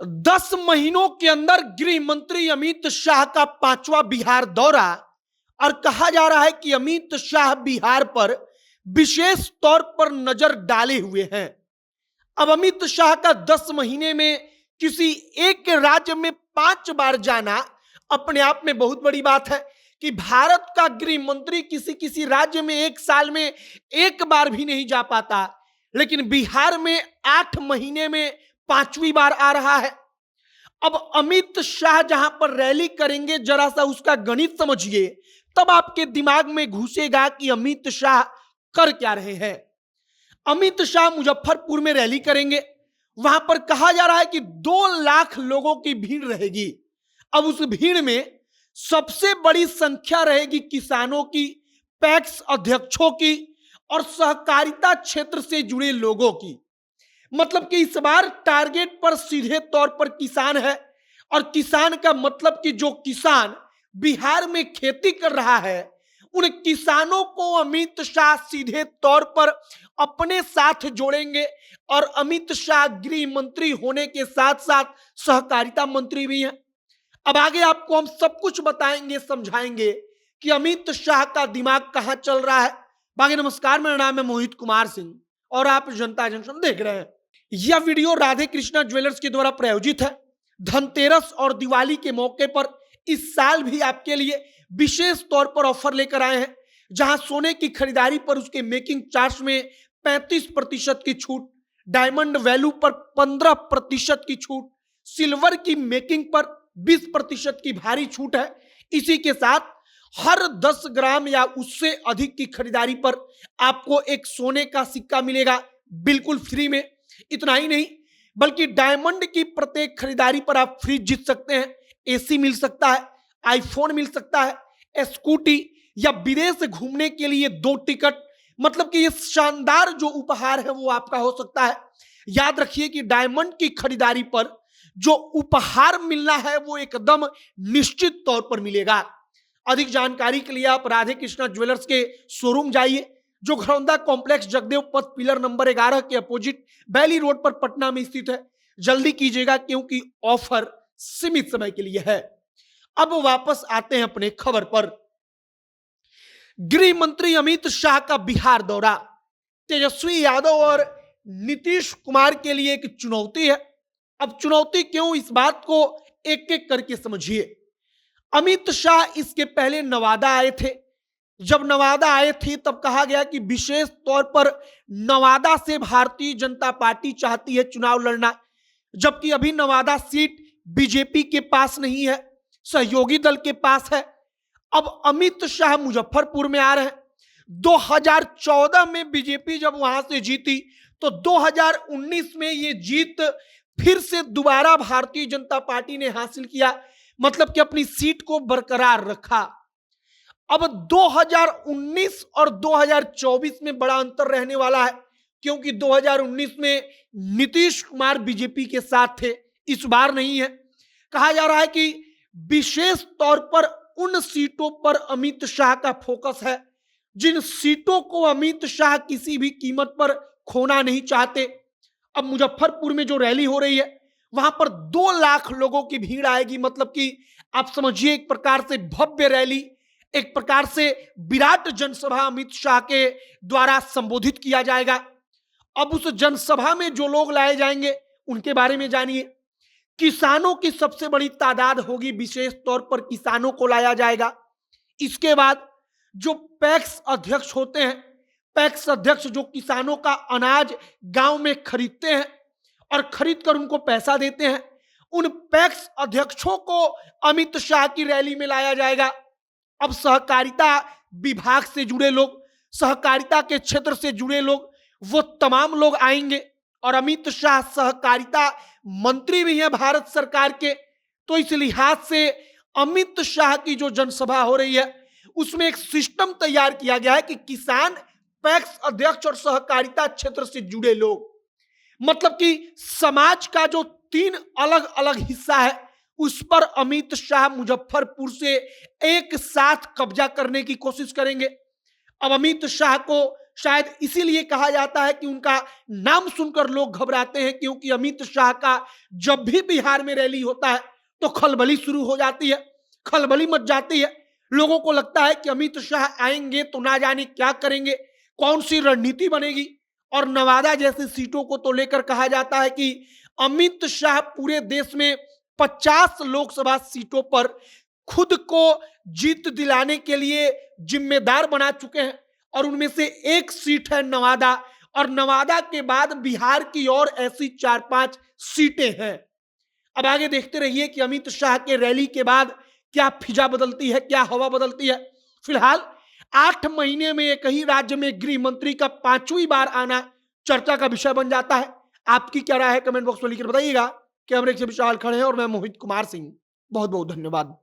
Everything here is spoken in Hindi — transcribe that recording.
10 महीनों के अंदर गृह मंत्री अमित शाह का 5वां बिहार दौरा। और कहा जा रहा है कि अमित शाह बिहार पर विशेष तौर पर नजर डाले हुए हैं। अब अमित शाह का 10 महीने में किसी एक राज्य में 5 बार जाना अपने आप में बहुत बड़ी बात है कि भारत का गृह मंत्री किसी किसी राज्य में एक साल में एक बार भी नहीं जा पाता, लेकिन बिहार में 8 महीने में 5वीं बार आ रहा है। अब अमित शाह जहां पर रैली करेंगे, जरा सा उसका गणित समझिए, तब आपके दिमाग में घुसेगा कि अमित शाह कर क्या रहे हैं। अमित शाह मुजफ्फरपुर में रैली करेंगे। वहां पर कहा जा रहा है कि 2 लाख लोगों की भीड़ रहेगी। अब उस भीड़ में सबसे बड़ी संख्या रहेगी किसानों की, पैक्स अध्यक्षों की और सहकारिता क्षेत्र से जुड़े लोगों की। मतलब कि इस बार टारगेट पर सीधे तौर पर किसान है। और किसान का मतलब कि जो किसान बिहार में खेती कर रहा है, उन किसानों को अमित शाह सीधे तौर पर अपने साथ जोड़ेंगे। और अमित शाह गृह मंत्री होने के साथ साथ सहकारिता मंत्री भी हैं। अब आगे आपको हम सब कुछ बताएंगे, समझाएंगे कि अमित शाह का दिमाग कहां चल रहा है। बाकी नमस्कार, मेरा नाम है मोहित कुमार सिंह और आप जनता जंक्शन देख रहे हैं। यह वीडियो राधे कृष्णा ज्वेलर्स के द्वारा प्रायोजित है। धनतेरस और दिवाली के मौके पर इस साल भी आपके लिए विशेष तौर पर ऑफर लेकर आए हैं, जहां सोने की खरीदारी पर उसके मेकिंग चार्ज में 35% की छूट, डायमंड वैल्यू पर 15% की छूट, सिल्वर की मेकिंग पर 20% की भारी छूट है। इसी के साथ हर 10 ग्राम या उससे अधिक की खरीदारी पर आपको एक सोने का सिक्का मिलेगा बिल्कुल फ्री में। इतना ही नहीं, बल्कि डायमंड की प्रत्येक खरीदारी पर आप फ्रिज जीत सकते हैं, एसी मिल सकता है, आईफोन मिल सकता है, स्कूटी या विदेश घूमने के लिए 2 टिकट। मतलब कि ये शानदार जो उपहार है वो आपका हो सकता है। याद रखिए कि डायमंड की खरीदारी पर जो उपहार मिलना है वो एकदम निश्चित तौर पर मिलेगा। अधिक जानकारी के लिए आप राधे कृष्णा ज्वेलर्स के शोरूम जाइए, जो घरौंदा कॉम्प्लेक्स जगदेव पथ पिलर नंबर 11 के अपोजिट बैली रोड पर पटना में स्थित है। जल्दी कीजिएगा क्योंकि ऑफर सीमित समय के लिए है। अब वापस आते हैं अपने खबर पर। गृह मंत्री अमित शाह का बिहार दौरा तेजस्वी यादव और नीतीश कुमार के लिए एक चुनौती है। अब चुनौती क्यों, इस बात को एक एक करके समझिए। अमित शाह इसके पहले नवादा आए थे। जब नवादा आए थे तब कहा गया कि विशेष तौर पर नवादा से भारतीय जनता पार्टी चाहती है चुनाव लड़ना, जबकि अभी नवादा सीट बीजेपी के पास नहीं है, सहयोगी दल के पास है। अब अमित शाह मुजफ्फरपुर में आ रहे हैं। 2014 में बीजेपी जब वहां से जीती तो 2019 में ये जीत फिर से दोबारा भारतीय जनता पार्टी ने हासिल किया, मतलब कि अपनी सीट को बरकरार रखा। अब 2019 और 2024 में बड़ा अंतर रहने वाला है, क्योंकि 2019 में नीतीश कुमार बीजेपी के साथ थे, इस बार नहीं है। कहा जा रहा है कि विशेष तौर पर उन सीटों पर अमित शाह का फोकस है जिन सीटों को अमित शाह किसी भी कीमत पर खोना नहीं चाहते। अब मुजफ्फरपुर में जो रैली हो रही है वहां पर 2 लाख लोगों की भीड़ आएगी। मतलब कि आप समझिए एक प्रकार से भव्य रैली, एक प्रकार से विराट जनसभा अमित शाह के द्वारा संबोधित किया जाएगा। अब उस जनसभा में जो लोग लाए जाएंगे उनके बारे में जानिए। किसानों की सबसे बड़ी तादाद होगी, विशेष तौर पर किसानों को लाया जाएगा। इसके बाद जो पैक्स अध्यक्ष होते हैं, पैक्स अध्यक्ष जो किसानों का अनाज गांव में खरीदते हैं और खरीद कर उनको पैसा देते हैं, उन पैक्स अध्यक्षों को अमित शाह की रैली में लाया जाएगा। अब सहकारिता विभाग से जुड़े लोग, सहकारिता के क्षेत्र से जुड़े लोग, वो तमाम लोग आएंगे। और अमित शाह सहकारिता मंत्री भी हैं भारत सरकार के, तो इस लिहाज से अमित शाह की जो जनसभा हो रही है उसमें एक सिस्टम तैयार किया गया है कि किसान, पैक्स अध्यक्ष और सहकारिता क्षेत्र से जुड़े लोग, मतलब कि समाज का जो 3 अलग अलग हिस्सा है उस पर अमित शाह मुजफ्फरपुर से एक साथ कब्जा करने की कोशिश करेंगे। अब अमित शाह को शायद इसीलिए कहा जाता है कि उनका नाम सुनकर लोग घबराते हैं, क्योंकि अमित शाह का जब भी बिहार में रैली होता है तो खलबली शुरू हो जाती है, खलबली मच जाती है। लोगों को लगता है कि अमित शाह आएंगे तो ना जाने क्या करेंगे, कौन सी रणनीति बनेगी। और नवादा जैसी सीटों को तो लेकर कहा जाता है कि अमित शाह पूरे देश में 50 लोकसभा सीटों पर खुद को जीत दिलाने के लिए जिम्मेदार बना चुके हैं, और उनमें से एक सीट है नवादा, और नवादा के बाद बिहार की और ऐसी 4-5 सीटें हैं। अब आगे देखते रहिए कि अमित शाह के रैली के बाद क्या फिजा बदलती है, क्या हवा बदलती है। फिलहाल 8 महीने में एक ही राज्य में गृह मंत्री का 5वीं बार आना चर्चा का विषय बन जाता है। आपकी क्या राय है, कमेंट बॉक्स में लिखकर बताइएगा। कैमरे से विशाल खड़े हैं और मैं मोहित कुमार सिंह। बहुत बहुत धन्यवाद।